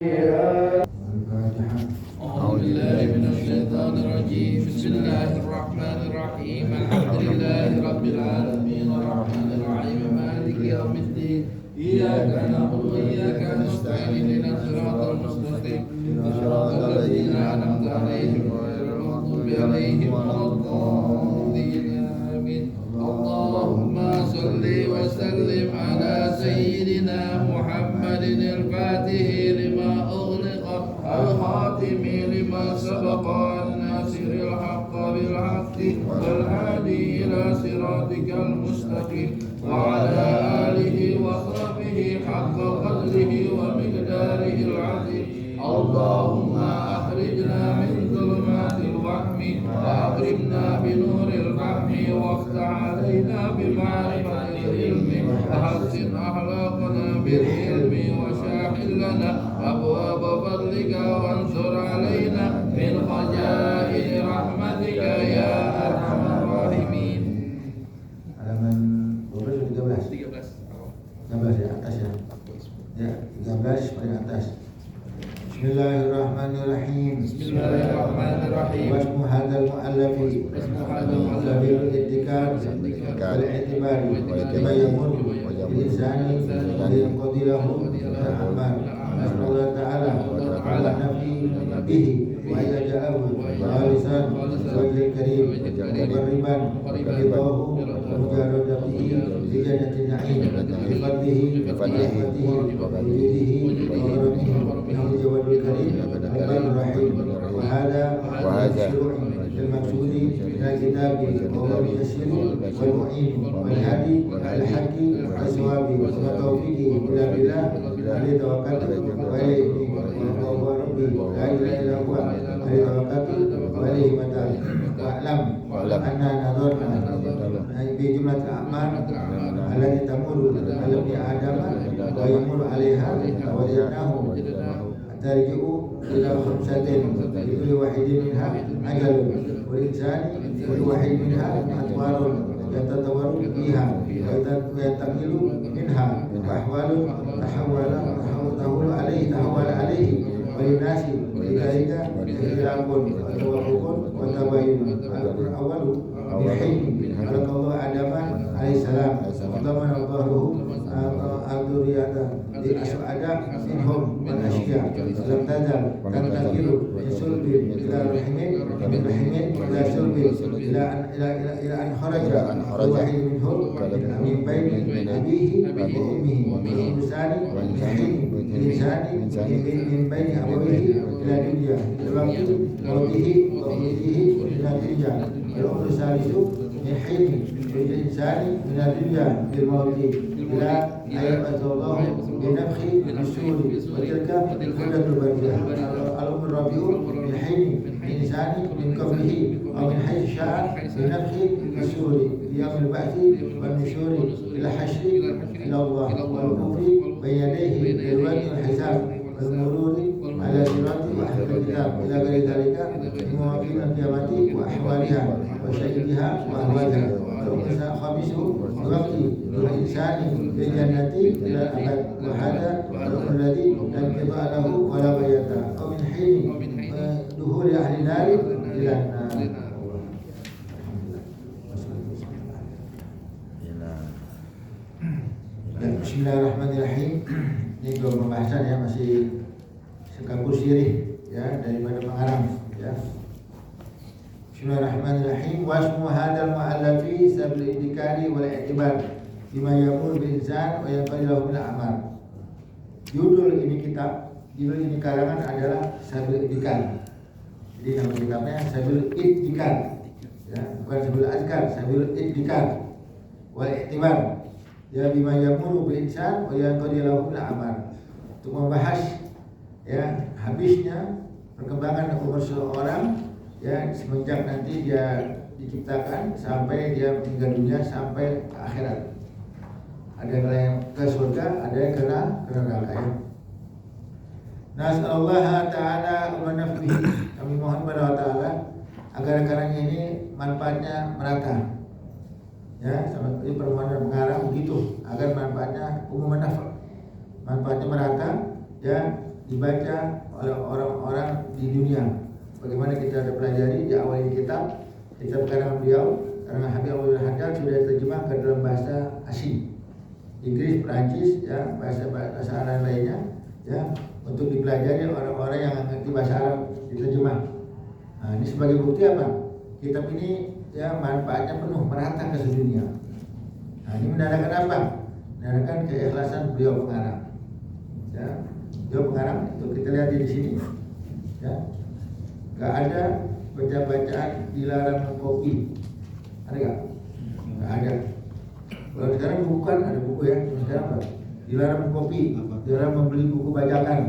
أعوذ بالله من الشيطان الرجيم. بسم الله الرحمن الرحيم. الحمد لله رب العالمين الرحمن الرحيم مالك يوم الدين. إياك نعبد وإياك نستعين اهدنا الصراط المستقيم صراط الذين أنعمت عليهم غير المغضوب عليهم ولا الضالين آمين. اللهم صل وسلم على سيدنا محمد الفاتح لما أغلق الخاتم لما سبق الناصر الحق بالحق والهادي إلى صراطك المستقيم وعلى آله وصحبه حق قدره ومقداره العظيم. اللهم أخرجنا من ظلمات الوهم وأكرمنا بنور الفهم وافتح علينا بمعرفة العلم وحسن أخلاقنا بالعلم وشاحن لنا أبواب فضلك وانصر علينا من خزائن رحمتك يا أرحم الراحمين. Halaman 12 atau 13? 13 ya, atas ya. Ya, 13 paling atas. Bismillahirrahmanirrahim. Bismillahirrahmanirrahim. Wasmu hadzal mu'allafi sabilul i'tikad wal i'tibar wa yamur bil insani wa yanqadi lahu al-amal. Allah Ta'ala ala nafi bihi wa yaj'alahu khalisan wajhil karim muqarriban ridahu wa mujaradatihi li jannatin na'im bi fadlihi wa rahmatihi wa wujudihi wa karamihi innahu jawadul karim rahmanur rahim. Wa hadha المقصود من الكتاب وهو الميسر والمعين والهادي الحق والصواب والتوفيق إلى بالله عليه توكلت وإليه وهو ربي لا إله إلا هو عليه توكلت وإليه متاب. واعلم أننا نظرنا بجملة الأعمال التي تمر على ابن آدم ويمر عليها ووجدناه ترجع إلى خمسة لكل واحد منها أجل والإنسان كل واحد منها أطوار يتطور فيها وينتقل منها وأحوال تحول عليه وللناس ولذلك اختلاف وتوافق وتباين. الأول من حين خلق الله آدم عليه السلام وضمن ظهره الذرية للأسعد منهم والأشقياء لم تزل تنتقل من صلب إلى رحم ومن رحم إلى صلب إلى أن خرج الواحد منهم من بين أبيه وأمه والإنسان من حين الإنسان من بين أبويه إلى الدنيا لوقت موته وخروجه من الدنيا. الأمر الثالث من حين الإنسان من الدنيا للموت إلى أن يبعث الله بنفخ السور وتلك خلة البرية. الأمر الرابع من حين الإنسان من قبله أو من حيث شاء بنفخ السور ليوم البعث والنشور إلى حشر إلى الله والوقوف بين يديه للوزن والحساب والمرور على صراط أهل الكتاب إلى غير ذلك من مواقف القيامة وأحوالها وشهدها وأهوالها. الخامس وقت الإنسان في الجنة إلى الأبد وهذا الأمر الذي لا انقضاء له ولا بيات أو من حين دخول أهل النار إلى النار. Bismillahirrahmanirrahim. Ini belum pembahasan ya, masih sekabur sirih ya daripada pengarang ya. Bismillahirrahmanirrahim. Wasmu hadzal mu'allafi sabil idikari wal i'tibar bima yamur bil insan wa yanqadilahu bil amal. Judul ini karangan adalah sabil idikar. Jadi nama kitabnya sabil idikar ya, bukan sabil azkar, sabil idikar wal i'tibar ya bima yamuru bil insan wa yanqadilahu bil amal. Untuk membahas ya habisnya perkembangan umur seseorang ya semenjak nanti dia diciptakan sampai dia meninggal dunia sampai ke akhirat. Ada yang ke surga, ada yang ke neraka ya. Nas'alullah ta'ala wa nafbihi. Kami mohon kepada Allah Ta'ala agar karangan ini manfaatnya merata. Ya, sama seperti permohonan pengarang begitu, agar manfaatnya umum manfaatnya merata ya dibaca oleh orang-orang di dunia. Bagaimana kita ada pelajari di awal kitab karangan beliau, karangan Habib Abdul Haddad sudah terjemah ke dalam bahasa asing, Inggris, Perancis, ya, bahasa Arab lainnya, ya, untuk dipelajari orang-orang yang ngerti bahasa Arab diterjemah. Nah, ini sebagai bukti apa? Kitab ini ya manfaatnya penuh merata ke seluruh dunia. Nah, ini menandakan apa? Menandakan keikhlasan beliau pengarang. Ya, beliau pengarang itu kita lihat di sini. Ya, nggak ada baca-bacaan dilarang kopi. Ada nggak? Nggak ada. Kalau sekarang buku kan ada buku ya. Sekarang apa? Dilarang kopi, dilarang membeli buku bajakan.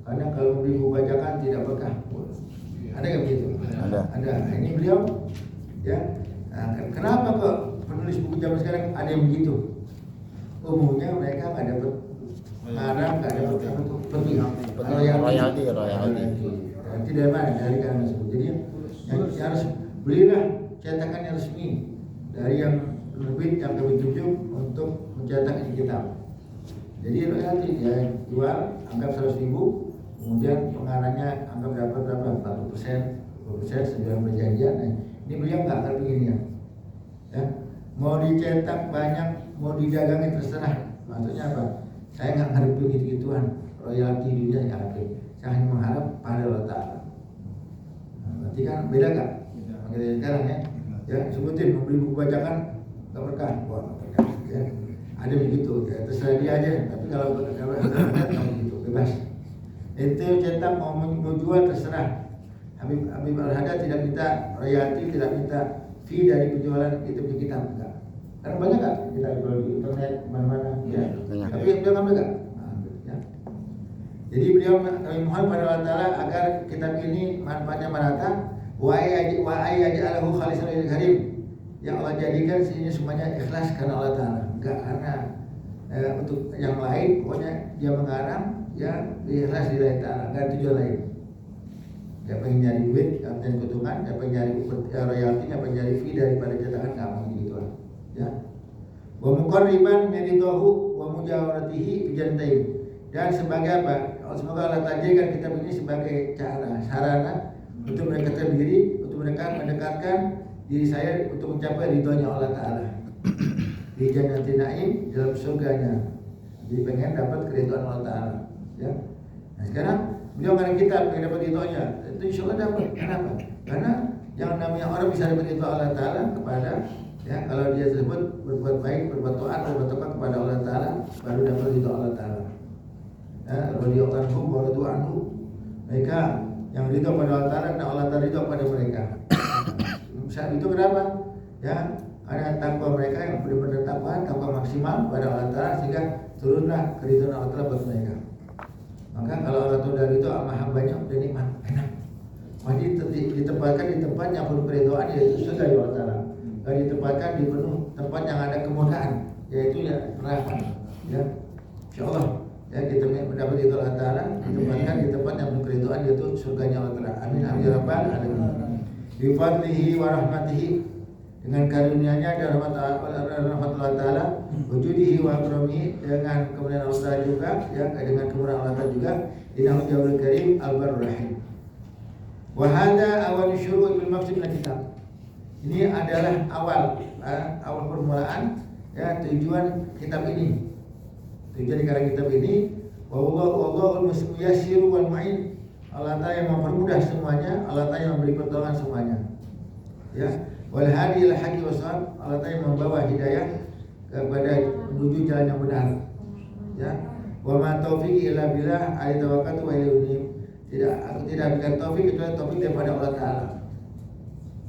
Karena kalau membeli buku bajakan tidak berkah. Ada nggak begitu? Ada. Ada. Nah, ini beliau ya. Nah, kenapa kok penulis buku zaman sekarang ada yang begitu? Umumnya mereka nggak dapat ngarang, nggak dapat apa tuh royalti. Nanti dari mana? Dari karangan tersebut. Jadi yang harus belilah cetakan yang resmi dari yang penerbit yang kami tunjuk untuk mencetak ini kitab. Jadi royalti ya jual anggap 100.000, kemudian pengarangnya anggap dapat berapa? 40%, 20% sebelum perjanjian. Nah, ini beliau nggak akan begini ya. Mau dicetak banyak, mau didagangin terserah. Maksudnya apa? Saya nggak ngerti gitu-gituan royalti dunia nggak ngerti. Saya hanya mengharap pada Allah Ta'ala. Nah, berarti kan beda nggak? Makanya sekarang ya, ya sebutin membeli buku bacakan nggak berkah, wah nggak berkah. Ya. Ada begitu, ya terserah dia aja. Tapi kalau begitu bebas. Itu cetak mau jual terserah. Habib Al-Haddad tidak minta royalti, tidak minta fee dari penjualan kitab enggak. Karena banyak kan kita jual di internet mana-mana ya. Tapi dia ngambil enggak? Ya. Jadi beliau kami mohon pada Allah Ta'ala agar kitab ini manfaatnya merata. Wa ayyaj'alahu khalisan lil karim. Yang Allah jadikan sini semuanya ikhlas karena Allah Ta'ala, enggak karena untuk yang lain. Pokoknya dia mengarang ya ikhlas di Allah Ta'ala, enggak tujuan lain. Dia pengen nyari duit, dia pengen keuntungan, dia pengen nyari royalti, dia pengen nyari fee daripada cetakan, nggak mau gitu ya. Wa muqarriban meridahu wa mujawaratihi bijantain. Dan sebagai apa? Semoga Allah tajirkan kitab ini sebagai cara, sarana untuk mendekatkan diri, untuk mendekatkan diri saya untuk mencapai ridhonya Allah Ta'ala di jannatin na'im, dalam surganya. Jadi pengen dapat keridhaan Allah Ta'ala ya. Nah sekarang beliau ngarang kitab pengen dapat ridhonya, itu insya Allah dapat. Kenapa? Karena yang namanya orang bisa dapat ridho Allah Ta'ala kepada ya, kalau dia tersebut berbuat baik, berbuat taat, berbuat taat kepada Allah Ta'ala, baru dapat ridho Allah Ta'ala. Radhiyallahu anhum wa radu anhu. Mereka yang ridho pada Allah Ta'ala dan Allah Ta'ala ridho pada mereka. Saat itu kenapa? Ya, karena takwa mereka yang benar-benar takwa maksimal pada Allah Ta'ala sehingga turunlah keridhaan Allah Ta'ala buat mereka. Maka kalau Allah Ta'ala ridho sama hambanya udah nikmat, enak. Masih ditempatkan di tempat yang penuh keridhaan yaitu surga Allah Ta'ala. Dan ditempatkan di penuh tempat yang ada kemurkaan yaitu ya neraka. Ya, insyaallah ya kita mendapat itu Allah Ta'ala ditempatkan di tempat yang penuh keridhaan yaitu surganya Allah Ta'ala. Amin amin ya rabbal alamin. Bi fadlihi wa rahmatihi, dengan karunia-Nya dan rahmat Allah Ta'ala, wujudihi wa akramihi, dengan kemuliaan Allah Ta'ala juga ya, dengan kemurahan Allah Ta'ala juga. Innahu jawabul karim al-barur rahim. Wa hadha awal syuru' bil maqsud min kitab. Ini adalah awal permulaan ya tujuan kitab ini. Tujuan karang kitab ini wallahul muyassiru wal mu'in. Allah Ta'ala yang mempermudah semuanya, Allah Ta'ala yang memberi pertolongan semuanya. Ya, wal hadi ila haqqi wasawab, Allah Ta'ala yang membawa hidayah kepada menuju jalan yang benar. Ya, wa ma taufiqi illa billah, alaihi tawakkaltu wa ilaihi unib. Aku tidak berikan taufik kecuali taufik daripada Allah Ta'ala.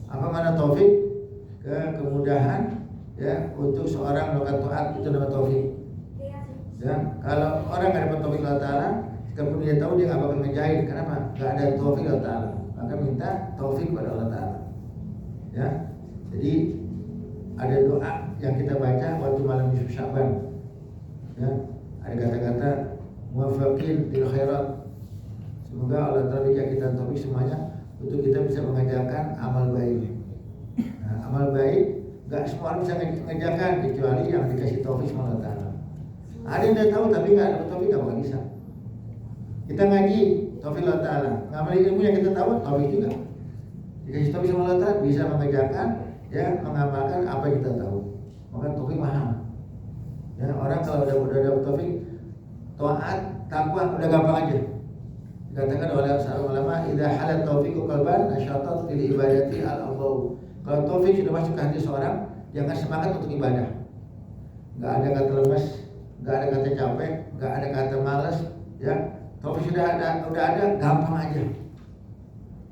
Apa makna taufik? Kemudahan ya untuk seorang melakukan taat, itu namanya taufik. Ya, kalau orang nggak dapat taufik Allah Ta'ala, sekalipun dia tahu dia nggak bakal ngejahit. Kenapa? Nggak ada taufik Allah Ta'ala. Maka minta taufik kepada Allah Ta'ala. Ya, jadi ada doa yang kita baca waktu malam Nisfu Sya'ban. Ya, ada kata-kata muwaffaqin lil khairat. Semoga Allah Ta'ala berikan kita taufik semuanya untuk kita bisa mengajarkan amal baik. Nah, amal baik nggak semua orang bisa mengajarkan kecuali yang dikasih taufik sama Allah Ta'ala. Ada yang dia tahu tapi nggak dapat taufik nggak bakal bisa. Kita ngaji, taufik Allah Ta'ala. Ngamalin ilmu yang kita tahu, taufik juga. Dikasih taufik sama Allah Ta'ala bisa mengerjakan, ya, mengamalkan apa yang kita tahu. Maka taufik mahal. Ya, orang kalau udah ada taufik, taat, takwa udah gampang aja. Dikatakan oleh seorang ulama, idza halat taufiqu qalban nasyatat fil ibadati al-Allah. Kalau taufik sudah masuk ke hati seorang, jangan semangat untuk ibadah. Enggak ada kata lemes, enggak ada kata capek, enggak ada kata malas, ya. Taufik sudah ada, gampang aja.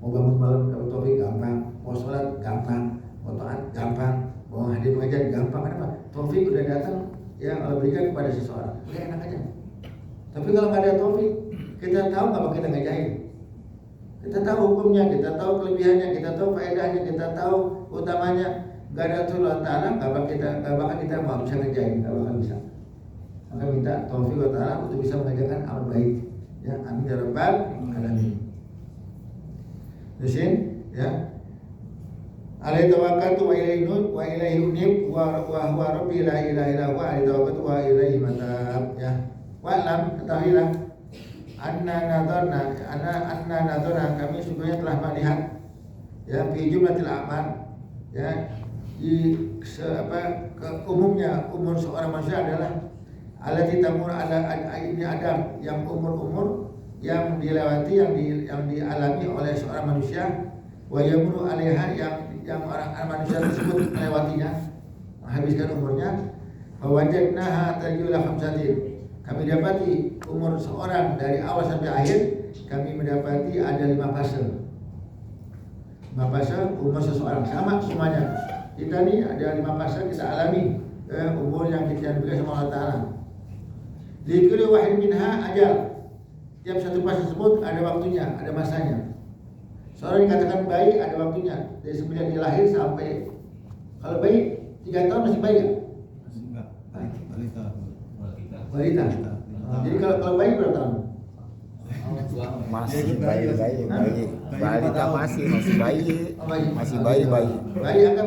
Mau bangun malam dapat taufik gampang, mau sholat gampang, mau taat gampang, mau hadir pengajian gampang. Kenapa? Taufik udah datang yang Allah berikan kepada seseorang, udah enak aja. Tapi kalau nggak ada taufik, kita tahu nggak bakal kita ngerjain. Kita tahu hukumnya, kita tahu kelebihannya, kita tahu faedahnya, kita tahu utamanya. Gak ada Allah Ta'ala, gak bakal kita mau bisa ngerjain, gak bakal bisa. Maka minta taufik Allah Ta'ala untuk bisa mengerjakan amal baik. Ya, amin ya rabbal alamin. Terusin, ya. Alaihi tawakkaltu wa ilaihi unib wa huwa rabbi la ilaha illa huwa alaihi tawakkaltu wa ilaihi matab, ya. Wa'lam, ketahuilah anna nadharna kami sungguhnya telah melihat, ya, fi jumlatil a'mal, ya, di umumnya umur seorang manusia adalah allati tamur ala ini adam, yang umur yang dilewati, yang dialami oleh seorang manusia, wa yamuru alaiha, yang orang manusia tersebut melewatinya, menghabiskan umurnya. Fa wajadnaha tarjula khamsatin, kami dapati umur seorang dari awal sampai akhir, kami mendapati ada 5 fase. 5 fase umur seseorang sama semuanya. Kita nih ada 5 fase kita alami, umur yang kita diberikan sama Allah Ta'ala. Likulli wahid minha ajal. Tiap satu fase tersebut ada waktunya, ada masanya. Seorang dikatakan bayi ada waktunya, dari semenjak dia lahir sampai, kalau bayi 3 tahun masih bayi nggak? Masih enggak. Balita. Jadi kalau bayi berapa tahun? Masih bayi. Balita masih bayi. Masih bayi. Bayi anggap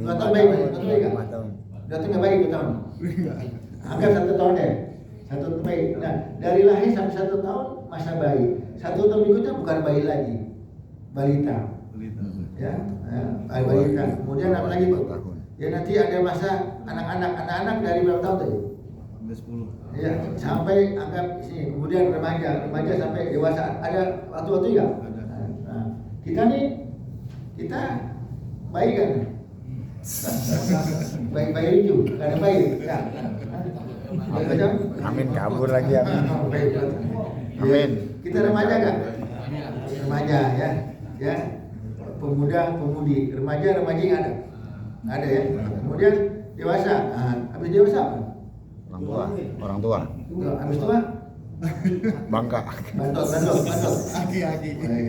2 tahun bayi nggak? 5 tahun. Berarti nggak bayi 2 tahun. Anggap 1 tahun deh. 1 tahun bayi. Nah, dari lahir sampai 1 tahun masa bayi. 1 tahun berikutnya bukan bayi lagi, balita. Ya, balita. Kemudian apa lagi tuh? Ya nanti ada masa anak-anak dari berapa tahun tadi? 10. Ya, sampai anggap sini. Kemudian remaja sampai dewasa. Ada waktu-waktu ya? Ada. Nah, kita bayi kan? Bayi lucu, karena bayi. Ya. Amin, kabur lagi ya. Amin. Kita remaja kan? Remaja, ya. Ya. Pemuda, pemudi. Remaja nggak ada? Nggak ada ya. Kemudian dewasa. Nah, habis dewasa apa? Orang tua. Habis tua? Bangka. Bantot. Aki.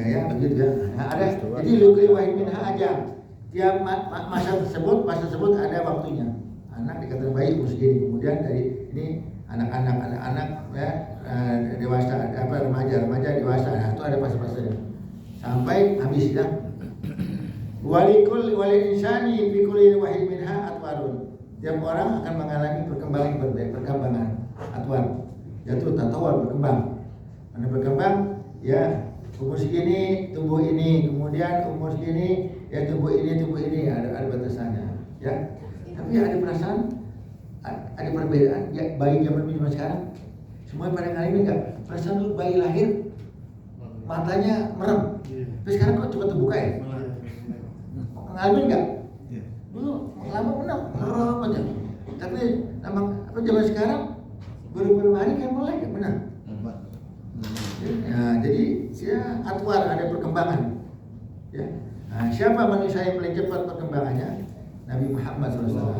Ya, begitu ya. Nah, ada. Jadi lukri wahid minha aja. Tiap masa tersebut ada waktunya. Anak dikatakan bayi umur segini. Kemudian dari ini anak-anak ya, dewasa, remaja dewasa. Nah, itu ada fase-fasenya. Sampai habis ya. Walil insani fi kulli wahid minha atwarun. Tiap orang akan mengalami perkembangan atwar. Yaitu tatawar, berkembang. Mana berkembang? Ya, umur segini tumbuh ini, kemudian umur segini ya tumbuh ini, ada batasannya, ya. Tapi ada perasaan, ada perbedaan. Ya, bayi zaman dulu sekarang, semua pada ngalamin nggak? Perasaan dulu bayi lahir matanya merem, tapi sekarang kok coba terbuka ya? Ngalamin nggak? Dulu lama merem aja. Tapi zaman sekarang baru hari kayak mulai nggak benar? Ya, jadi ya atwar, ada perkembangan. Ya. Nah, siapa manusia yang paling cepat perkembangannya? Nabi Muhammad SAW.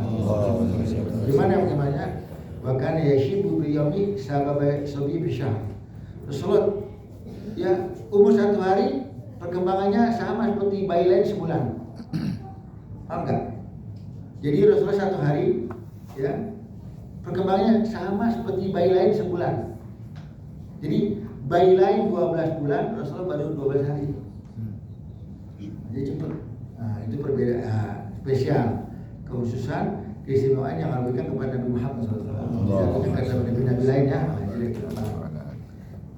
Gimana namanya? Bahkan yashibu biyomi sahabat sobi bisha. Rasulullah ya umur 1 hari perkembangannya sama seperti bayi lain sebulan. Paham nggak? Jadi Rasulullah 1 hari ya perkembangannya sama seperti bayi lain sebulan. Jadi bayi lain 12 bulan, Rasulullah baru 12 hari. Jadi cepat. Nah, itu perbedaan spesial, kekhususan, keistimewaan yang Allah berikan kepada Nabi Muhammad SAW. Tidak kata nabi-nabi lainnya.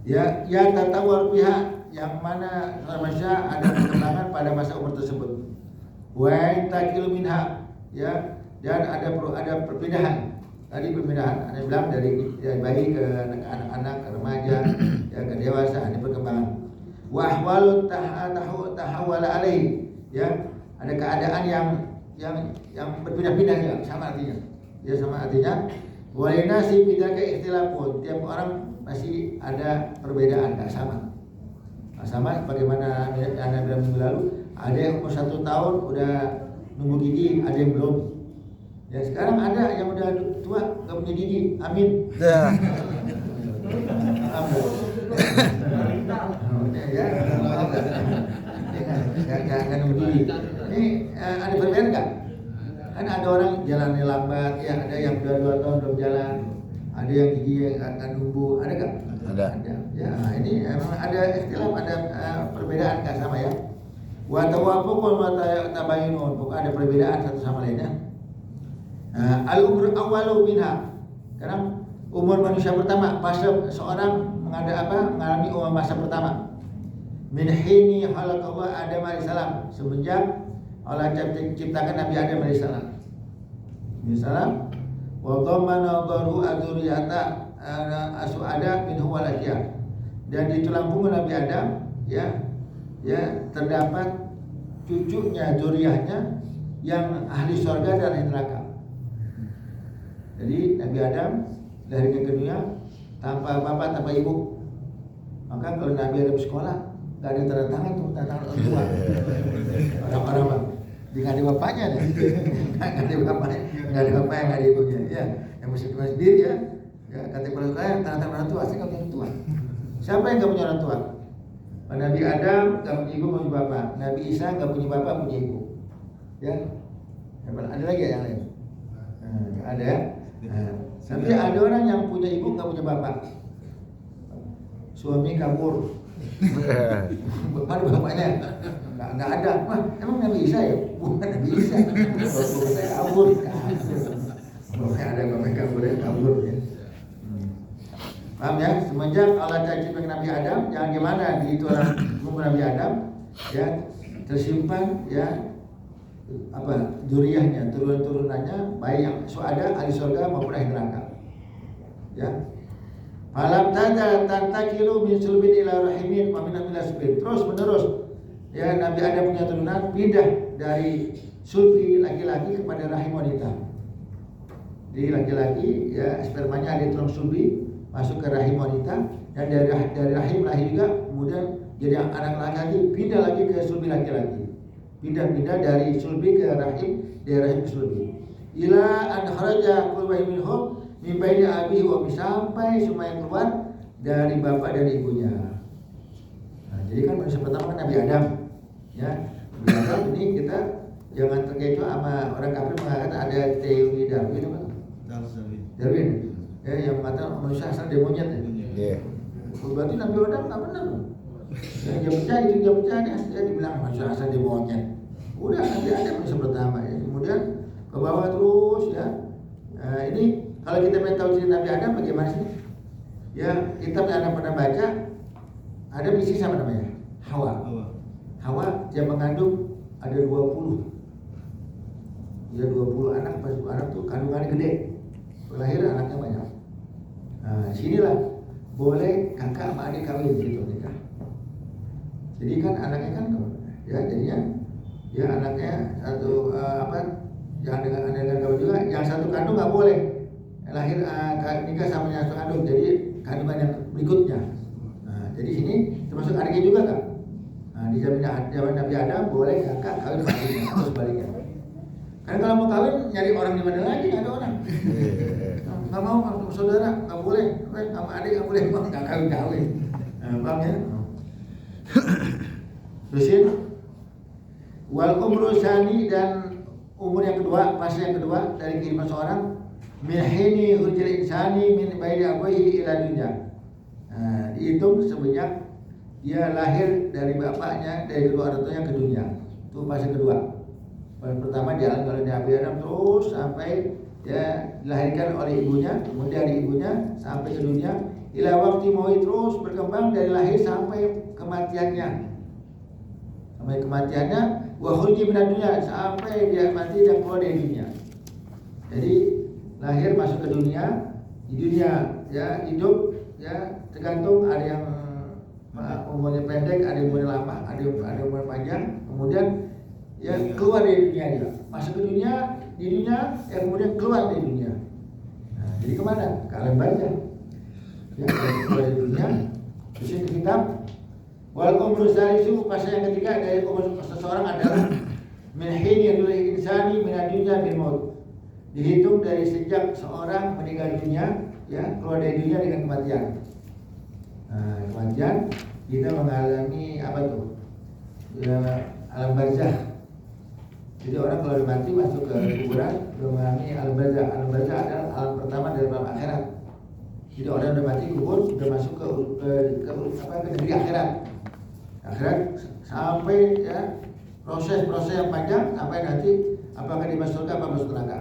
Ya, tatawar pihak yang mana masa ada perkembangan pada masa umur tersebut. Wa takil minha, ya, dan ada perpindahan. Tadi perpindahan, Anda bilang dari bayi ke anak-anak, ke remaja, ya, ke dewasa, ini perkembangan. Wa ahwalut tahawala alaih, ya, ada keadaan yang berpindah-pindah ya, sama artinya. Ya, sama artinya. Walinasi bidaka ikhtilafun, tiap orang masih ada perbedaan, tak sama. Nah, sama bagaimana Anda bilang minggu lalu, ada yang umur 1 tahun udah nunggu gigi, ada yang belum. Ya, sekarang ada yang udah tua nggak punya gigi, amin. Ya. Jangan nunggu gigi. Ini ada perbedaan nggak? Kan ada orang jalannya lambat, ya, ada yang udah 2 tahun belum jalan, ada yang gigi yang akan numbuh, ada nggak? Ada. Ya, ini emang ada istilah, ada perbedaan nggak sama ya. Wa tawafuqun wa tabayunun, pokoknya ada perbedaan satu sama lainnya. Al-umur awwalu minha, karena umur manusia pertama, fase seorang mengalami umur masa pertama. Min hini khalaqallahu Adam alaihissalam, semenjak Allah ciptakan Nabi Adam alaihissalam. Misalnya, wa dhammana dharu adzuriyata asu'ada minhu walakia. Dan di tulang punggung Nabi Adam, ya, terdapat cucunya, zuriyahnya yang ahli surga dan ahli neraka. Jadi Nabi Adam lahirnya ke dunia tanpa bapak, tanpa ibu. Maka kalau Nabi Adam sekolah, nggak ada tanda tangan tuh, tanda tangan orang tua. Orang-orang bang, nggak ada bapaknya nih, nggak ada bapaknya, nggak ada bapaknya, nggak ada ibunya. Ya, yang mesti cuma sendiri ya. Ya, kata kalau kalian tanda tangan orang tua, saya nggak punya orang tua. Siapa yang nggak punya orang tua? Nabi Adam nggak punya ibu, punya bapak. Nabi Isa nggak punya bapak, punya ibu. Ya, ada lagi ya yang lain? Nggak ada ya. Tapi ada orang yang punya ibu nggak punya bapak. Suami kabur. Mana bapaknya? Nggak ada. Wah, emang Nabi Isa ya? Bukan Nabi Isa. Bapaknya kabur. Bapaknya ada, bapaknya kabur ya. Paham ya? Semenjak Allah ciptakan Nabi Adam, jangan gimana di tulang punggung Nabi Adam, ya, tersimpan ya zuriyahnya, turun-turunannya, baik yang ada ahli surga maupun ahli neraka. Ya. Falam tantakilu min sulbin ila rahimin wa min ila sulbin. Terus menerus ya, Nabi Adam punya turunan pindah dari sulbi laki-laki kepada rahim wanita. Jadi laki-laki ya spermanya ada di tulang sulbi masuk ke rahim wanita, dan dari rahim lahir juga, kemudian jadi anak laki-laki pindah lagi ke sulbi laki-laki. Pindah-pindah dari sulbi ke rahim, dari rahim ke sulbi. Ila an kharaja kullu minhum min baini abihi wa sampai semuanya keluar dari bapak dan ibunya. Nah, jadi kan manusia pertama kan Nabi Adam. Ya, Nabi Adam ini kita jangan terkecoh sama orang kafir mengatakan ada teori Darwin apa? Darwin. Ya, yang mengatakan manusia asal dari monyet ya. Iya. Berarti Nabi Adam nggak benar. Ya, dia percaya dia dibilang manusia asal dari monyet. Udah Nabi Adam manusia pertama ya. Kemudian ke bawah terus ya. Nah, ini kalau kita mau tahu cerita Nabi Adam bagaimana sih? Ya, kitab yang Anda pernah baca, ada misi sama namanya Hawa dia mengandung ada 20. Dia 20 anak, pas anak tuh kandungannya gede. Lahir anaknya banyak. Nah, sinilah boleh kakak sama adik kawin gitu nikah. Jadi kan anaknya kan ya jadinya ya anaknya satu jangan dengan kawin juga, yang satu kandung nggak boleh lahir nikah sama yang satu kandung, jadi kandungan yang berikutnya. Nah, jadi sini termasuk adiknya juga kan. Nah, di zaman Nabi Adam boleh kakak kawin sama adiknya atau sebaliknya. Karena kalau mau kawin nyari orang di mana lagi, nggak ada orang. Nggak mau sama saudara nggak boleh, sama adik nggak boleh, nggak kawin. Nah, paham ya? Terusin wal umru sani, dan umur yang kedua, fase yang kedua dari kehidupan seorang, min hini hujil insani min baini abawayhi ila dunya. Nah, dihitung semenjak dia lahir dari bapaknya, dari kedua orang tuanya ke dunia. Itu fase kedua. Fase pertama dialami oleh Nabi Adam terus sampai dia dilahirkan oleh ibunya, kemudian dari ibunya sampai ke dunia, ila waktu maut, terus berkembang dari lahir sampai kematiannya. Sampai kematiannya, wa khuruji minad dunya, sampai dia mati dan keluar dari dunia. Jadi lahir masuk ke dunia, di dunia ya hidup ya tergantung, ada yang umurnya pendek, ada yang umurnya lama, ada yang umur panjang, kemudian ya keluar dari dunia juga, masuk ke dunia, di dunia ya kemudian keluar dari dunia. Nah, jadi kemana? Ke alam barzakh. Ya, keluar dari dunia, terus ke kitab. Wal umru salisu, fase yang ketiga dari umur seseorang adalah min hini yadul insani min dunya bil maut. Dihitung dari sejak seorang meninggal dunia, ya keluar dari dunia dengan kematian. Nah, kematian kita mengalami apa tuh? Ya, alam barzakh. Jadi orang kalau mati masuk ke kuburan mengalami alam barzakh. Alam barzakh adalah alam pertama dari alam akhirat. Jadi orang udah mati kubur sudah masuk ke negeri akhirat. Akhirat sampai ya proses-proses yang panjang sampai nanti apakah di masuk surga apa masuk neraka.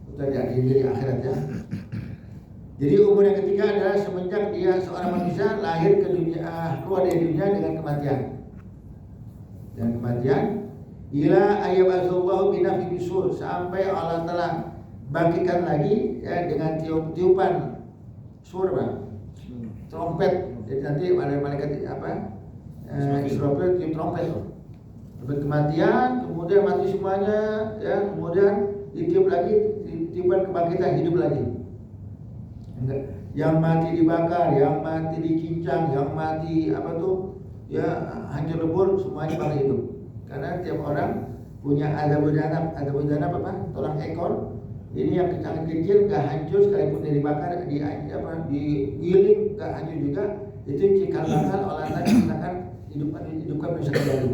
Sudah di akhirat ya. Jadi umur yang ketiga adalah semenjak dia seorang manusia lahir ke dunia, keluar dari dunia dengan kematian. Dan kematian ila ayyabazallahu binafi bisul, sampai Allah telah bangkitkan lagi ya dengan tiupan surga, trompet. Jadi nanti ada malaikat Israfil tiup trompet. Sampai kematian, kemudian mati semuanya ya, kemudian ditiup lagi tiupan kebangkitan, hidup lagi. Yang mati dibakar, yang mati dicincang, yang mati ya hancur lebur, semuanya bakal hidup. Karena tiap orang punya adzabul janab apa? Tulang ekor. Ini yang kecil gak hancur sekalipun dia dibakar, digiling gak hancur juga. Itu cikal bakal Allah Ta'ala akan hidupkan manusia kembali.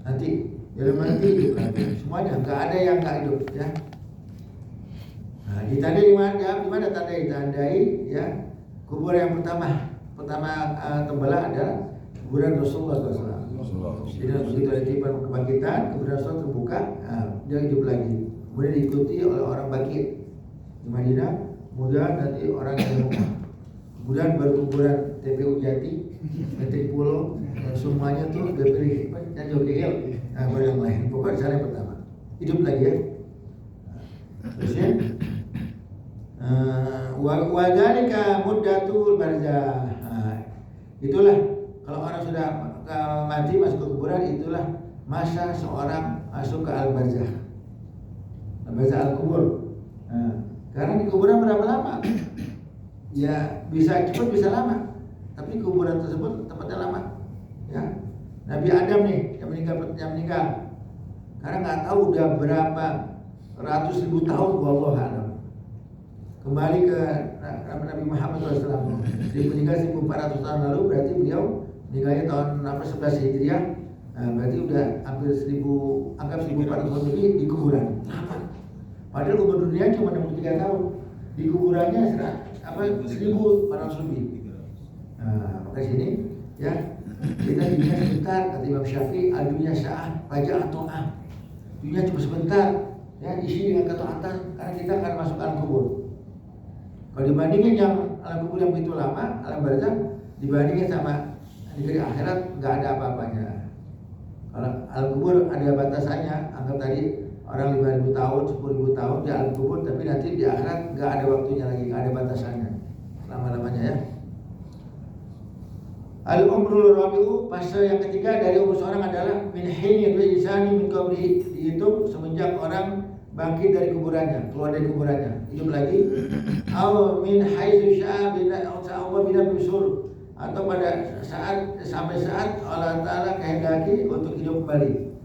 Nanti dalam nanti hidup lagi. Semuanya gak ada yang gak hidup ya. Nah, ditandai di mana ditandai ya kubur yang pertama terbelah adalah kuburan Rasulullah SAW. Jadi begitu ada tiupan kebangkitan, kuburan Rasul terbuka, dia hidup lagi. Kemudian diikuti oleh orang bangkit di Madinah, kemudian nanti orang yang Mekah. Kemudian baru kuburan TPU Jati, Petik Pulau, semuanya tuh BPD dan Jogja. Nah, baru yang lain. Pokoknya sana yang pertama hidup lagi ya. Terusnya wadhalika muddatul barzakh. Itulah kalau orang sudah mati masuk ke kuburan, itulah masa seorang masuk ke alam barzakh. Barzakh al-kubur. Karena di kuburan berapa lama? Ya bisa cepat bisa lama. Tapi kuburan tersebut tempatnya lama. Ya. Nabi Adam nih yang meninggal. Karena nggak tahu udah berapa ratus ribu tahun, wallahu a'lam. Kembali ke Nabi Muhammad SAW. Dia meninggal 1400 tahun lalu, berarti beliau meninggalnya tahun 11 Hijriah. Nah, berarti udah hampir 1400 tahun lebih di kuburan. Lama. Padahal umur dunia cuma 63 tahun. Di kuburannya 1400 lebih. Nah, maka sini ya kita dunia sebentar, kata Imam Syafi'i, dunia sa'ah, baca ta'ah. Dunia cuma sebentar, ya isi dengan ketaatan, karena kita akan masuk alam kubur. Kalau dibandingin yang alam kubur yang begitu lama, alam barzakh, dibandingin sama negeri akhirat, nggak ada apa-apanya. Kalau alam kubur ada batasannya, anggap tadi orang 5.000 tahun, 10.000 tahun di alam kubur, tapi nanti di akhirat nggak ada waktunya lagi, nggak ada batasannya, lama-lamanya ya. Al-umrul rabi'u, fase yang ketiga dari umur seorang adalah min hini insani min qabrihi, dihitung semenjak orang bangkit dari kuburannya, keluar dari kuburannya, hidup lagi. Aw min haitsu sya'a bina bisul, atau pada sampai saat Allah Ta'ala kehendaki untuk hidup kembali.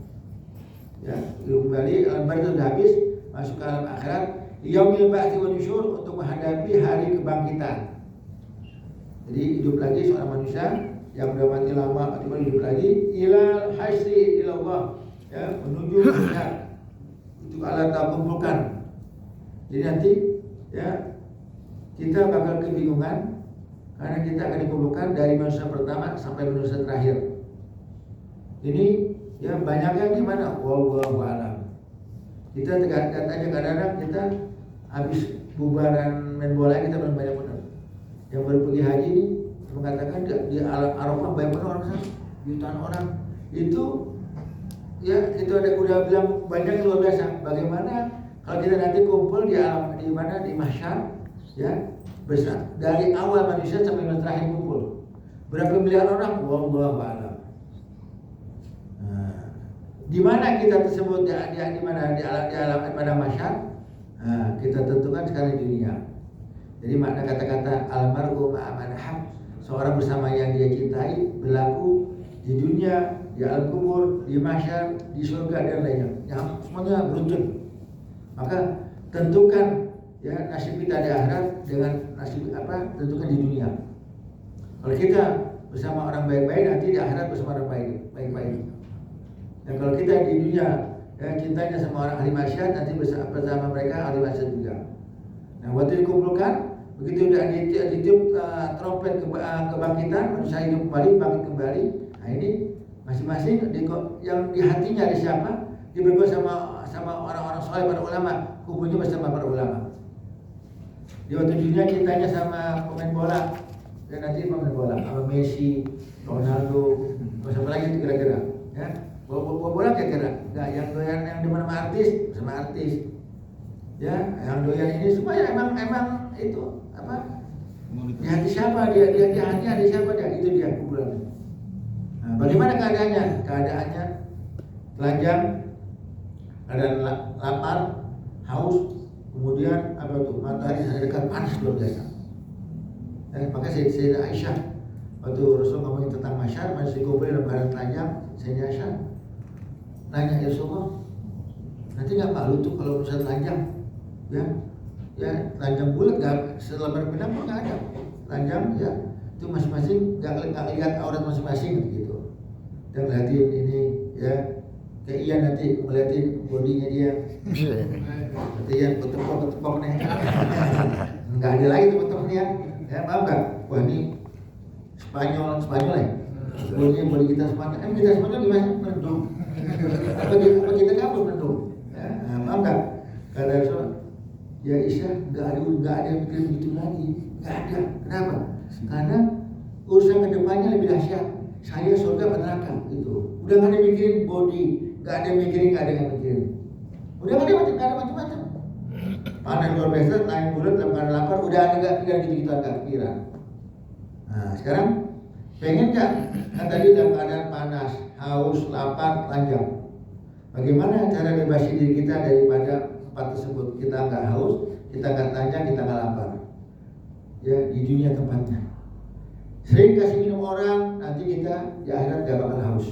Ya, hidup kembali, alam barzakh sudah habis, masuk ke alam akhirat. Yaumil ba'tsi wan nusyur, untuk menghadapi hari kebangkitan. Jadi hidup lagi seorang manusia yang sudah mati lama, kemudian hidup lagi ilal hasyri ilallah, ya, menuju dunia. Itu Allah Ta'ala kumpulkan. Jadi nanti ya kita bakal kebingungan karena kita akan dikumpulkan dari manusia pertama sampai manusia terakhir. Ini ya banyaknya gimana? Wallahu a'lam. Kita kadang-kadang kita habis bubaran main bola kita banyak benar. yang baru pergi haji ini mengatakan di Arafah banyak banget orang sana, jutaan orang itu ya itu ada udah bilang banyak luar biasa. Bagaimana kalau kita nanti kumpul di alam di mana di mahsyar ya besar dari awal manusia sampai yang terakhir kumpul berapa miliar orang, wallahu a'lam. Nah, di mana kita tersebut di mana di alam pada mahsyar? Nah, kita tentukan sekarang di dunia. Jadi makna kata-kata almarhum ma'amanahab, seorang bersama yang dia cintai berlaku di dunia, di alam kubur, di mahsyar, di surga dan lainnya. Ya, semuanya beruntun. Maka tentukan ya nasib kita di akhirat dengan nasib apa? Tentukan di dunia. Kalau kita bersama orang baik-baik, nanti di akhirat bersama orang baik-baik. Dan kalau kita di dunia ya cintanya sama orang ahli maksiat, nanti bersama mereka ahli maksiat juga. Nah, waktu dikumpulkan, begitu udah ditiup trompet kebangkitan, manusia hidup kembali, bangkit kembali. Nah ini masing-masing yang di hatinya ada siapa, diberi sama orang-orang soleh, para ulama, kumpulnya bersama para ulama. Di waktu dunia cintanya sama pemain bola, dan nanti pemain bola, sama Messi, Ronaldo, siapa lagi itu kira-kira, ya. Bola kira-kira, enggak yang doyan yang di mana artis sama artis. Ya, yang doyan ini semua ya emang itu apa? Di hati siapa dia di hatinya ada siapa dia, itu dia kumpulan. Nah, bagaimana keadaannya? Keadaannya telanjang, keadaan lapar, haus, kemudian apa tuh? Matahari dekat panas luar biasa. Maka Sayyidah Aisyah waktu Rasul ngomongin tentang mahsyar, masih kumpul dalam keadaan telanjang, Sayyidah Aisyah nanya ya Rasulullah, nanti nggak malu tuh kalau misalnya telanjang? Ya telanjang bulat nggak selebar benang pun nggak ada telanjang ya itu masing-masing nggak lihat aurat masing-masing gitu. Dan ngeliatin ini ya kayak Ian nanti ngeliatin bodinya dia, nanti Ian betepok nih, nggak ada lagi tuh betepoknya ya maaf nggak? Wah ini Spanyol ya, bodi kita Spanyol, kita Spanyol gimana? Mendung, apa kita kabur mendung? Ya, maaf nggak? Kata Rasul, ya Isya nggak ada yang mikir begitu lagi, nggak ada. Kenapa? Karena urusan kedepannya lebih dahsyat. Saya surga atau neraka gitu. Udah nggak ada mikirin body, nggak ada yang mikirin. Udah nggak ada macam-macam. Panas luar biasa, naik bulat dalam keadaan lapar, udah ada nggak pikiran gitu agak pikiran. Nah sekarang pengen nggak? Kan tadi dalam keadaan panas, haus, lapar, telanjang. Bagaimana cara bebasi diri kita daripada empat tersebut? Kita nggak haus, kita nggak telanjang, kita nggak lapar. Ya di dunia tempatnya. Sering kasih minum orang, nanti kita di akhirat gak bakal haus.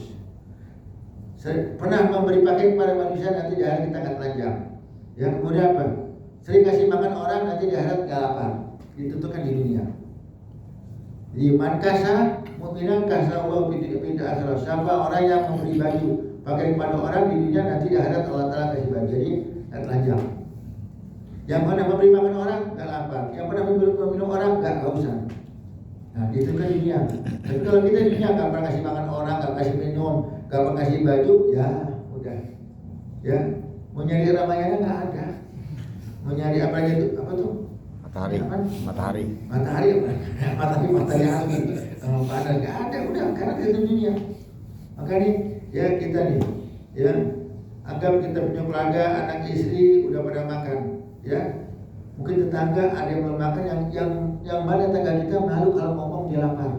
Pernah memberi pakaian kepada manusia, nanti di akhirat kita gak telanjang. Ya kemudian apa? Sering kasih makan orang, nanti di akhirat gak lapar. Ditentukan di dunia. Jadi man kasa mu'minan kasa Allah pindah akhirat. Siapa orang yang memberi baju pakaian kepada orang di dunia, nanti di akhirat Allah Ta'ala kasih baju. Jadi gak telanjang. Yang mana memberi makan orang gak lapar. Yang pernah minum orang gak kehausan. Nah itu kan dunia. Tapi kalau kita dunia gak pernah kasih makan orang, gak kasih minum, gak pernah kasih baju, ya udah. Ya mau nyari Ramayana gak ada. Mau nyari apa lagi itu? Apa tuh? Matahari angin. Panas gak ada, udah karena itu dunia. Makanya ya kita nih, ya anggap kita punya keluarga, anak istri udah pada makan, ya. Mungkin tetangga ada yang belum makan, yang mana tetangga kita malu kalau ngomong dia lapar.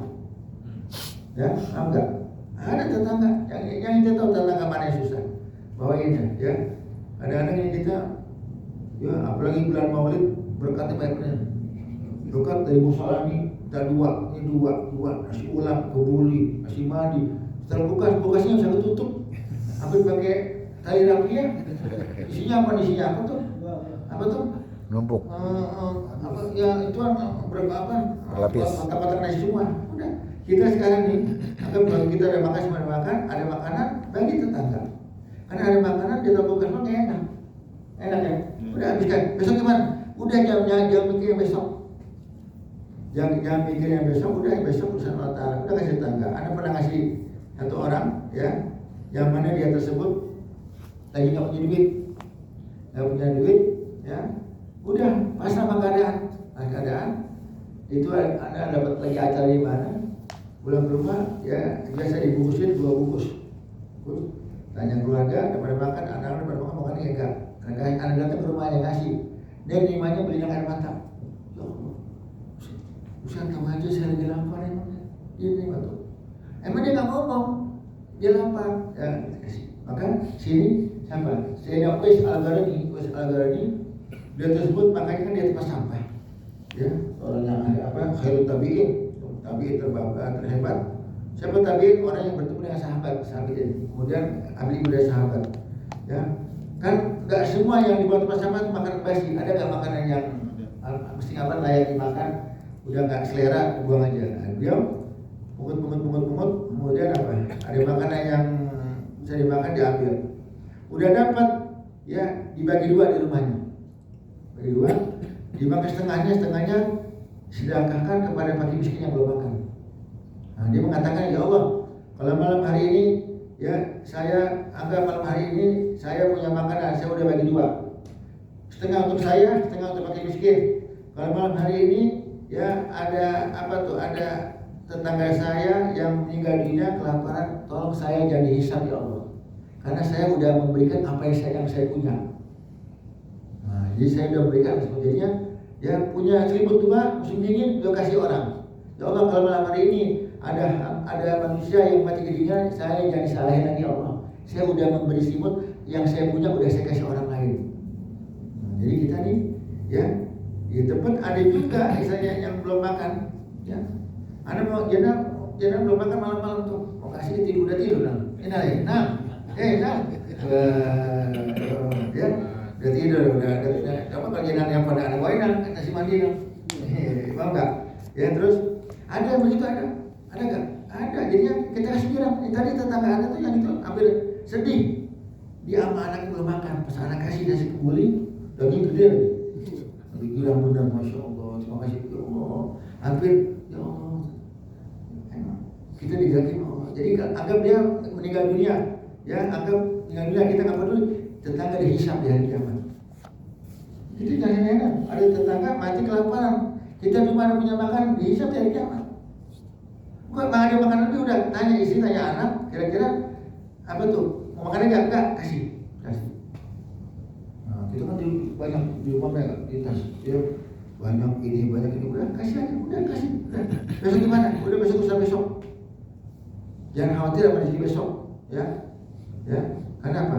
Ya, enggak. Ada tetangga yang kita tahu tetangga mana yang susah. Bawainnya, ya. Kadang-kadang ini kita, ya apalagi bulan Maulid berkatnya banyak. Berkat dari musola ini kita dua, nasi ulam, kebuli, nasi mandi. Setelah kulkasnya bisa ketutup. Hampir pakai tali rapia. Isinya apa tuh? Numpuk. Apa ya itu Berlapis. Kotak-kotak nasi semua. Udah. Kita sekarang nih, kalau kita ada makan, ada makanan bagi tetangga. Karena ada makanan di toko kan enak. Enak ya. Udah habiskan. Besok gimana? Udah jangan mikir yang besok. Jangan mikir yang besok. Udah besok urusan Allah Ta'ala. Udah kasih tetangga. Anda pernah ngasih satu orang, ya, yang mana dia tersebut lagi nggak punya duit, ya. Udah pas sama keadaan itu Anda dapat lagi acara di mana, pulang ke rumah ya biasa dibungkusin 2 bungkus. Tanya keluarga, daripada makan, anak-anak daripada makan ya enggak. Kadang-kadang anak datang ke rumahnya ngasih, dia nerimanya beliin air mata. Ya Allah, Ustaz tahu aja saya lagi lapar emangnya. Dia nerima tuh. Emang dia nggak ngomong, dia lapar. Ya, kasih. Maka sini siapa? Sayyidina Uwais Al-Qarni, dia tersebut makanya kan dia tempat sampah. Ya, orang yang khairut tabi'in terhebat. Siapa tabi'in? Orang yang bertemu dengan sahabat ini. Kemudian ambil budaya sahabat. Ya, kan nggak semua yang dibuat tempat sampah itu makanan basi. Ada nggak makanan yang mesti layak dimakan? Udah nggak selera, buang aja. Nah, dia pungut, kemudian apa? Ada makanan yang bisa dimakan diambil. Udah dapat, ya dibagi 2 di rumahnya. Bagi 2, dimakan setengahnya sedekahkan kepada fakir miskin yang belum makan. Nah, dia mengatakan, ya Allah, kalau malam hari ini, ya saya anggap malam hari ini saya punya makanan, saya udah bagi 2. Setengah untuk saya, setengah untuk fakir miskin. Kalau malam hari ini, ya ada ada tetangga saya yang meninggal dunia kelaparan, tolong saya jangan dihisab ya Allah, karena saya udah memberikan apa yang saya punya. Nah, jadi saya udah berikan sebagainya, ya punya selimut tua musim dingin udah kasih orang. Ya Allah, kalau malam hari ini ada manusia yang mati kedinginan, saya jangan disalahin lagi ya Allah. Saya udah memberi selimut yang saya punya udah saya kasih orang lain. Nah, jadi kita nih, ya di tempat ada juga misalnya yang belum makan, ya. Anda mau jenah belum makan malam-malam tuh, mau kasih udah tidur nah. Ya, udah tidur, udah apa kalau jenah yang pada anak wainan kasih mandi dong. Mau enggak? Ya terus ada begitu ada enggak? Ada, jadinya kita kasih bilang, tadi tetangga Anda tuh yang itu ambil sedih. Dia sama anak belum makan, pas anak kasih nasi kebuli, daging gede lagi. Tapi bilang benar, Masya Allah, terima kasih ya Allah. Hampir, ya Allah, kita dijaga Allah. Jadi anggap dia meninggal dunia, ya anggap meninggal dunia, kita nggak peduli. Tetangga dihisab di hari kiamat. Itu jangan enak. Ada tetangga mati kelaparan, kita cuma ada punya makan, dihisab di hari kiamat. Kok ada makanan lebih udah tanya istri, tanya anak, kira-kira apa tuh? Mau makan enggak? Kasih. Nah, kita kan banyak di rumah di tas, ya banyak ini, udah kasih aja, udah kasih. Besok gimana? Udah besok usah besok. Jangan khawatir sama rezeki besok, ya. Karena apa?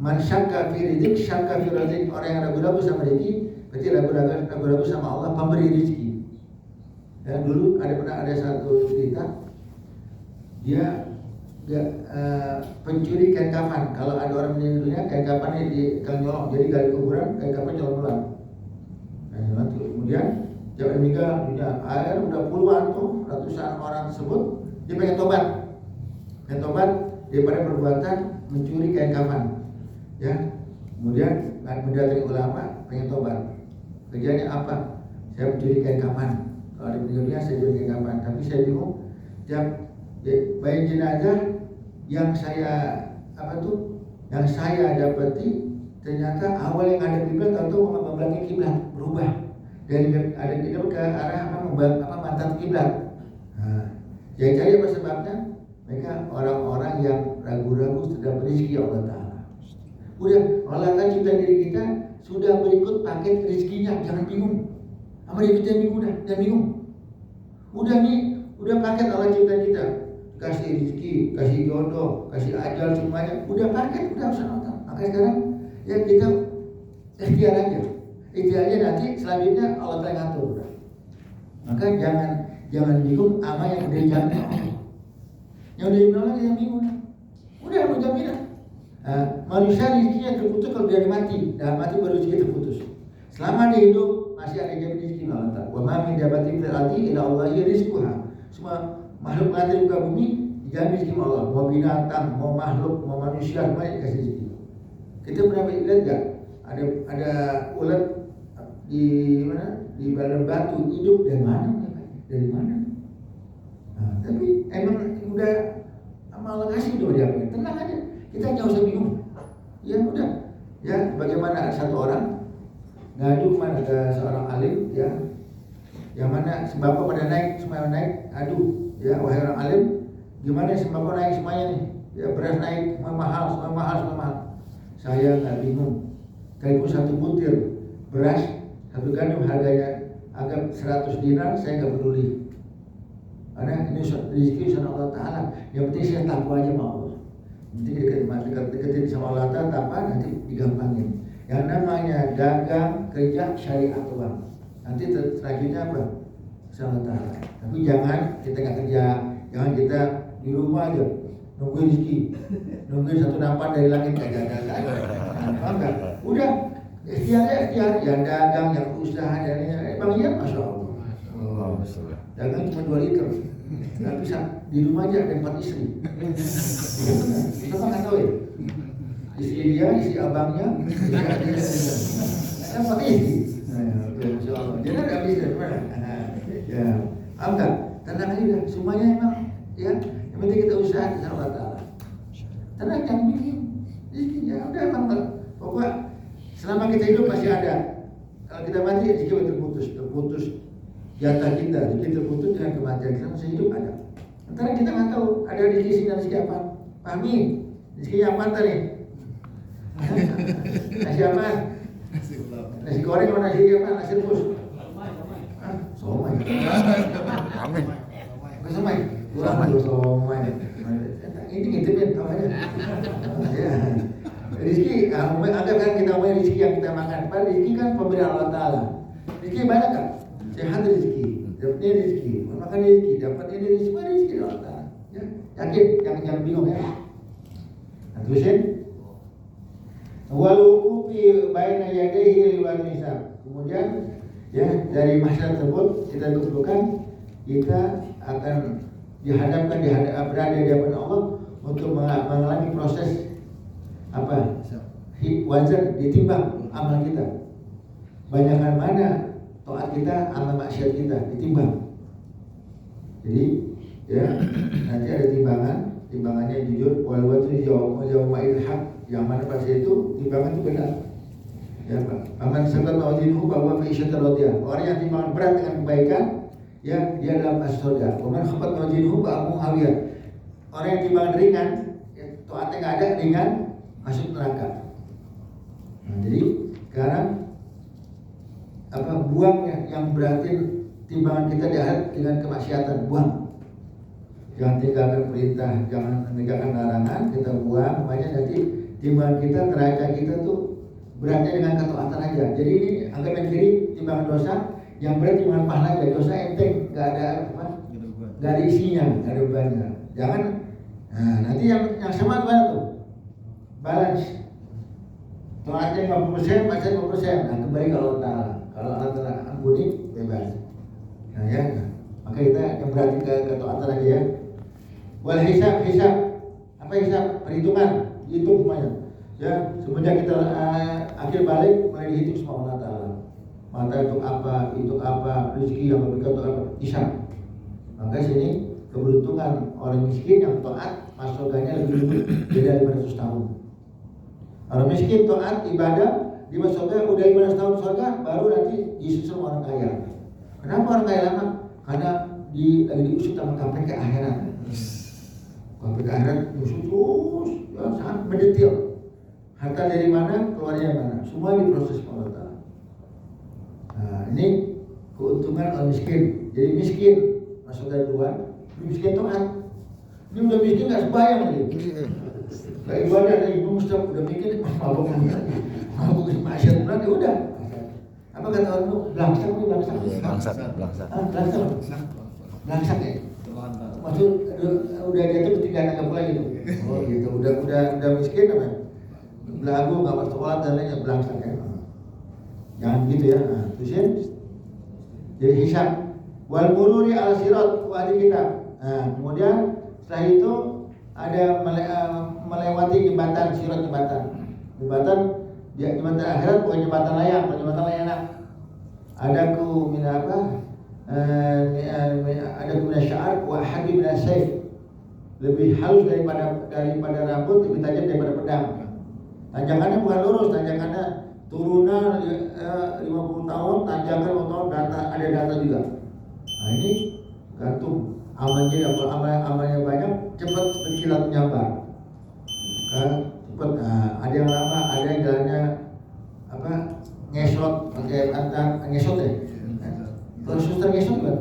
Man syakka fi rizq, syakka fi rizq. Orang yang ragu-ragu sama rezeki, berarti ragu-ragu sama Allah pemberi rezeki. Ya, dulu ada satu cerita, dia pencuri kain kafan. Kalau ada orang meninggal dunia, kain kafannya nyolong, jadi gali kuburan, kain kafan nyolong. Kemudian jangan meninggal dunia, air udah puluhan tuh, ratusan orang tersebut, dia pengen tobat daripada perbuatan mencuri kain kafan. Ya, kemudian mendatangi ulama, pengen tobat. Kerjanya apa? Saya mencuri kain kafan. Kalau ada meninggal dunia saya jual kain kafan, tapi saya bingung. Tiap bayi jenazah yang saya dapati ternyata awal yang ada kiblat atau membelakangi kiblat berubah dari ada kiblat ke arah mantan kiblat. Nah, yang cari apa sebabnya? Mereka orang-orang yang ragu-ragu terhadap rezeki Allah Ta'ala. Udah, Allah kan cipta diri kita sudah berikut paket rezekinya, jangan bingung. Sama dia kita jangan bingung. Udah paket Allah cipta kita. Kasih rezeki, kasih jodoh, kasih ajal semuanya. Udah paket, udah usah nonton. Maka sekarang ya kita ikhtiar aja. Ikhtiarnya nanti selanjutnya Allah Ta'ala ngatur. Maka jangan bingung sama yang udah jamin Allah. Yang udah jamin Allah jangan bingung. Udah mau jaminan. Manusia rezekinya terputus kalau dia mati. Dan mati baru rezeki terputus. Selama dia hidup masih ada jamin rezeki Allah Ta'ala. Wa ma min dabatin fil ardi illa Allahi rizquha. Semua makhluk yang ada di muka bumi dijamin rezeki Allah. Mau binatang, mau makhluk, mau manusia, semuanya dikasih rezeki. Kita pernah lihat enggak? Ada ulat di mana? Di dalam batu hidup dari mana? Nah, tapi emang udah Allah kasih udah diapain? Tenang aja. Kita jangan usah bingung. Ya udah. Ya bagaimana satu orang ngadu mana ke seorang alim, ya Yang mana sembako pada naik, semuanya naik. Aduh, ya wahai orang alim, gimana sembako naik semuanya nih? Ya beras naik, semua mahal. Saya nggak bingung. Kalaupun satu butir beras, satu gandum harganya anggap 100 dinar, saya nggak peduli. Karena ini rezeki sama Allah Ta'ala. Yang penting saya takwa aja sama Allah. Nanti deketin sama Allah Ta'ala, takwa nanti digampangin. Yang namanya dagang, kerja, syariat Tuhan. Nanti selanjutnya apa? Sama Ta'ala. Tapi jangan kita nggak kerja, jangan kita di rumah aja nungguin rezeki, nungguin satu nampan dari langit enggak. Udah ikhtiar, yang dagang, yang usaha, dan Bang Ian, masya Allah. Dagang cuma 2 liter, nggak bisa di rumah aja ada 4 istri. Kita nggak tahu ya. Istri dia, istri abangnya, istri adiknya, ada 4 istri. Masya Allah. Jadi ada habis dari mana? Ya, enggak. Tenang aja, semuanya emang ya. Yang penting kita usaha di sana Allah Ta'ala. Tenang, jangan bikin. Ya udah emang pokoknya selama kita hidup masih ada. Kalau kita mati, rezeki terputus. Jatah kita, rezeki terputus dengan kematian. Kita masih hidup ada. Antara kita nggak tahu ada rezeki sini dan rezeki apa. Pahami? Rezekinya apa nih? Nasi apa? Nasi goreng sama nasi apa? Nasi rebus? Somai. Amin. Bukan somai. Kurang dulu somai. Ini ngintipin tau aja. Ya. Rizki, anggap kan kita ngomongin rizki yang kita makan. Padahal rizki kan pemberian Allah Ta'ala. Rizki banyak kan? Sehat rizki, dapatnya rizki, makan rizki, dapatnya rizki, semua rizki Allah Ta'ala. Ya, yakin, jangan bingung ya. Nah, terusin. Walukufi baina yadayhi wal hisab. Kemudian ya dari masalah tersebut kita dudukkan, kita akan dihadapkan berada di hadapan Allah untuk mengalami proses apa? Wajar ditimbang amal kita. Banyakkan mana taat kita, amal maksiat kita ditimbang. Jadi ya nanti ada timbangannya jujur wal waznu yawma'il haq, yang mana pasti itu timbangan itu benar. Ya Pak. Aman sabat mawazinuhu bahwa ma'isyatan radiyah. Orang yang timbangan berat dengan kebaikan, ya dia dalam as-surga. Aman khabat mawazinuhu bahwa muhawiyah. Orang yang timbangan ringan, ya, taatnya nggak ada, ringan, masuk neraka. Nah, jadi sekarang apa buangnya yang berarti timbangan kita di akhirat dengan kemaksiatan, buang. Jangan tinggalkan perintah, jangan meninggalkan larangan, kita buang. Makanya nanti timbangan kita, neraca kita tuh beratnya dengan ketaatan aja. Jadi ini anggap yang kiri timbangan dosa, yang berat timbangan pahala aja. Dosa enteng, nggak ada apa, nggak ada isinya, nggak ada bebannya. Jangan. Nah, nanti yang sama gimana tuh? Balance. Taatnya 50%, maksiat 50%. Nah, kembali ke Allah Ta'ala. Kalau Allah Ta'ala ampuni, bebas. Nah ya, maka kita yang berarti ke ketaatan aja ya. Wal hisab. Apa hisab? Perhitungan, hitung semuanya. Ya, semenjak kita akhir balik mulai dihitung sama Allah Ta'ala. Mata itu apa, rezeki yang memberikan untuk apa, hisab. Maka sini keberuntungan orang miskin yang taat masuk surganya lebih beda 500 tahun. Orang miskin taat ibadah di surga udah 500 tahun surga, baru nanti disusul orang kaya. Kenapa orang kaya lama? Karena lagi diusut sama KPK akhirat. KPK akhirat diusut terus, ya, sangat mendetil. Harta dari mana, keluarnya mana, semua diproses oleh Allah Ta'ala. Nah, ini keuntungan orang miskin. Jadi miskin masuk dari luar, miskin taat. Ini udah miskin nggak sembahyang lagi. Nggak ibadah lagi, Ustaz udah mikir mabuk maksiat berat, ya udah. Apa kata orang itu? Belangsak. Belangsak ya. Maksud udah jatuh ketinggalan nggak boleh gitu. Oh gitu, udah miskin apa? Belagu nggak masuk sekolah dan lainnya, belangsak ya. Jangan gitu ya. Nah, terus ya. Jadi hisab. Wal mururi al sirat wahdi kita. Nah, kemudian setelah itu ada melewati jembatan, sirat jembatan akhirat, bukan jembatan layang, jembatan layanan. Ada ku min apa? Ada ku min sya'ar wa hadi min sayf. Lebih halus daripada rambut, lebih tajam daripada pedang. Tanjakannya bukan lurus, tanjakannya turunan 50 tahun, tanjakan 50 tahun, ada data juga. Nah ini gantung amalnya, kalau amalnya banyak cepat seperti kilat menyambar. Kan cepat. Nah, ada yang lama, ada yang jalannya apa ngesot pakai ngesot ya. Kalau suster ngesot kan?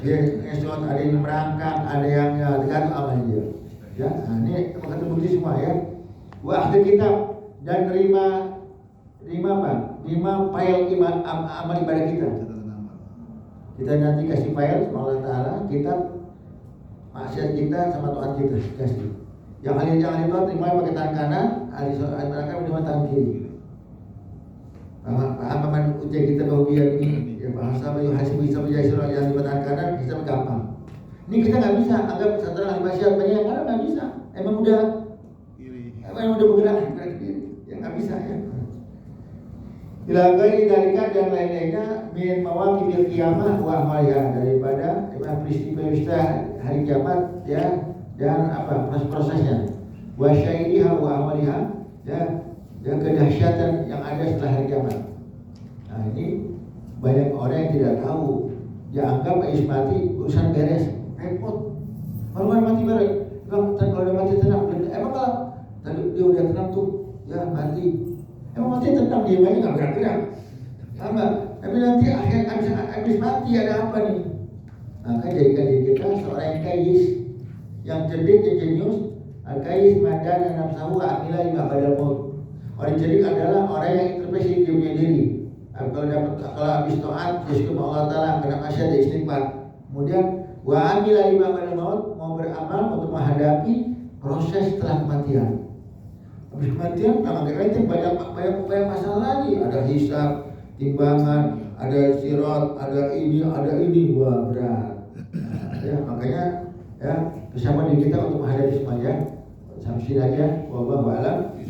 Dia ngesot, ada yang merangkak, ada yang ya tergantung amalnya dia. Ya, nah ini kata bukti semua ya. Wa akhir kitab dan terima apa? Terima file amal ibadah kita. Kita nanti kasih file sama Allah Ta'ala, kitab maksiat kita sama Tuhan kita kasih. Yang ahli itu terima pakai tangan kanan, ahli tangan kanan terima tangan kiri. Paham ujian kita bahagia ini? Ya bahasa bayu hasil bisa menjadi surah yang di tangan kanan bisa gampang. Ini kita nggak bisa anggap setelah ahli maksiat banyak karena nggak bisa. Emang udah bergerak yang nggak bisa ya. Ilagai darikan dan lain-lainnya min mawaqifil qiyamah wa ahwaliha, daripada peristiwa hari kiamat ya, dan apa proses-prosesnya, wa syai'iha wa ahwaliha ya, dan kedahsyatan yang ada setelah hari kiamat. Nah ini banyak orang yang tidak tahu, dia anggap mati urusan beres, repot. Kalau mati beres, kalau udah mati tenang, emang kalau tadi dia udah tenang tuh ya mati. Emang mati tenang dia aja nggak gerak-gerak, sama. Tapi nanti habis mati ada apa nih? Maka jadikan diri kita seorang yang kayis, yang cerdik, yang jenius. Al-kayis madan nafsahu amila lima badal maut. Orang cerdik adalah orang yang introspeksi dia punya diri. Kalau habis taat, syukur Allah Taala, kena maksiat dia istighfar. Kemudian wa amila lima badal maut, mau beramal untuk menghadapi proses setelah kematian. Habis kematian, banyak masalah lagi. Ada hisab, timbangan, ada sirat, ada ini, wah berat. Nah, ya, makanya ya bersama diri kita untuk menghadapi semuanya. Sampai sini aja. Wallahu a'lam.